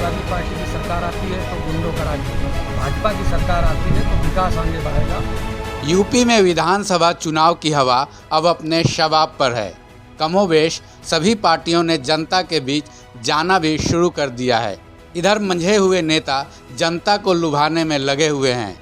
Samajwadi party की सरकार आती है तो गुंडों का राज होगा, भाजपा की सरकार आती है तो विकास आगे बढ़ेगा। यूपी में विधानसभा चुनाव की हवा अब अपने शबाब पर है। कमोबेश सभी पार्टियों ने जनता के बीच जाना भी शुरू कर दिया है। इधर मंझे हुए नेता जनता को लुभाने में लगे हुए हैं।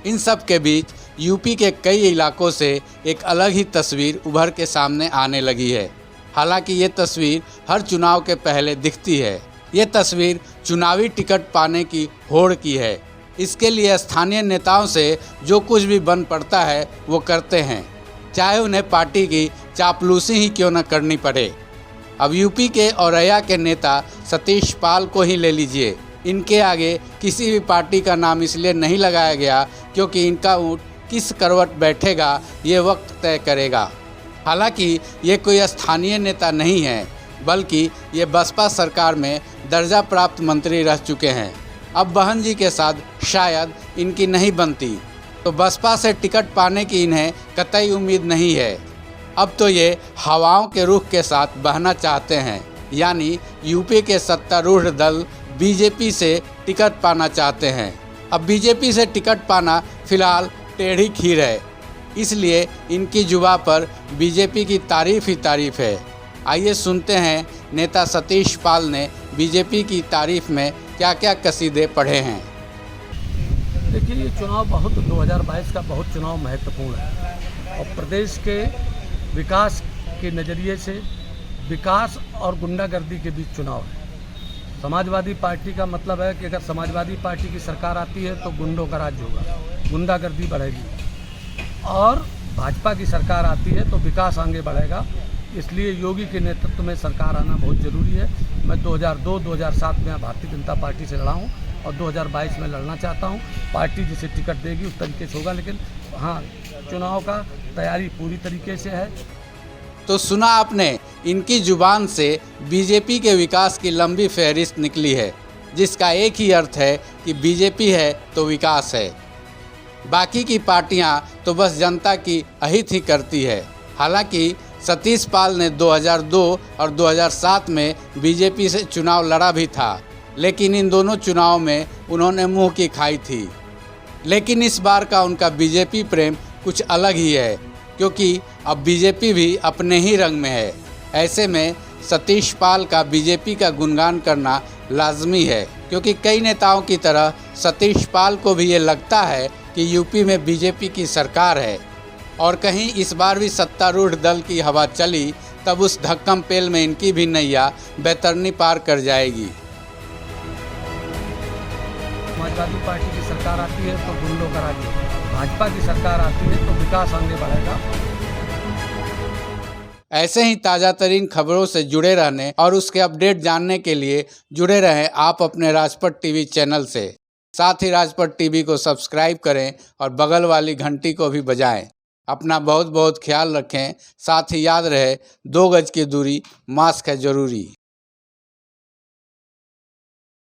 इन सब के बीच यूपी के कई इलाकों से एक अलग ही तस्वीर उभर के सामने आने लगी है। हालांकि ये तस्वीर हर चुनाव के पहले दिखती है। ये तस्वीर चुनावी टिकट पाने की होड़ की है। इसके लिए स्थानीय नेताओं से जो कुछ भी बन पड़ता है वो करते हैं, चाहे उन्हें पार्टी की चापलूसी ही क्यों न करनी पड़े। अब यूपी के औरैया के नेता सतीश पाल को ही ले लीजिए। इनके आगे किसी भी पार्टी का नाम इसलिए नहीं लगाया गया क्योंकि इनका ऊँट किस करवट बैठेगा ये वक्त तय करेगा। हालांकि ये कोई स्थानीय नेता नहीं है, बल्कि ये बसपा सरकार में दर्जा प्राप्त मंत्री रह चुके हैं। अब बहन जी के साथ शायद इनकी नहीं बनती तो बसपा से टिकट पाने की इन्हें कतई उम्मीद नहीं है। अब तो ये हवाओं के रुख के साथ बहना चाहते हैं, यानी यूपी के सत्तारूढ़ दल बीजेपी से टिकट पाना चाहते हैं। अब बीजेपी से टिकट पाना फिलहाल टेढ़ी खीर है, इसलिए इनकी जुबां पर बीजेपी की तारीफ ही तारीफ है। आइए सुनते हैं नेता सतीश पाल ने बीजेपी की तारीफ में क्या क्या कसीदे पढ़े हैं। देखिए, ये चुनाव 2022 का बहुत चुनाव महत्वपूर्ण है और प्रदेश के विकास के नज़रिए से विकास और गुंडागर्दी के बीच चुनाव है। समाजवादी पार्टी का मतलब है कि अगर समाजवादी पार्टी की सरकार आती है तो गुंडों का राज होगा, गुंडागर्दी बढ़ेगी, और भाजपा की सरकार आती है तो विकास आगे बढ़ेगा। इसलिए योगी के नेतृत्व में सरकार आना बहुत ज़रूरी है। मैं 2002-2007 में भारतीय जनता पार्टी से लड़ा हूँ और 2022 में लड़ना चाहता हूँ। पार्टी जिसे टिकट देगी उस तरीके से होगा, लेकिन हाँ, चुनाव का तैयारी पूरी तरीके से है। तो सुना आपने, इनकी जुबान से बीजेपी के विकास की लंबी फहरिस्त निकली है, जिसका एक ही अर्थ है कि बीजेपी है तो विकास है। बाकी की पार्टियां तो बस जनता की अहित ही करती है। हालांकि सतीश पाल ने 2002 और 2007 में बीजेपी से चुनाव लड़ा भी था, लेकिन इन दोनों चुनाव में उन्होंने मुंह की खाई थी। लेकिन इस बार का उनका बीजेपी प्रेम कुछ अलग ही है, क्योंकि अब बीजेपी भी अपने ही रंग में है। ऐसे में सतीश पाल का बीजेपी का गुणगान करना लाजमी है, क्योंकि कई नेताओं की तरह सतीश पाल को भी ये लगता है कि यूपी में बीजेपी की सरकार है और कहीं इस बार भी सत्तारूढ़ दल की हवा चली तब उस धक्कम पेल में इनकी भी नैया बैतरनी पार कर जाएगी। समाजवादी पार्टी की सरकार आती है तो गुंडों का राज होगा, भाजपा की सरकार आती है तो विकास आगे बढ़ेगा। ऐसे ही ताज़ा तरीन खबरों से जुड़े रहने और उसके अपडेट जानने के लिए जुड़े रहें आप अपने राजपट टीवी चैनल से। साथ ही राजपट टीवी को सब्सक्राइब करें और बगल वाली घंटी को भी बजाएं। अपना बहुत बहुत ख्याल रखें। साथ ही याद रहे, 2 गज की दूरी, मास्क है ज़रूरी।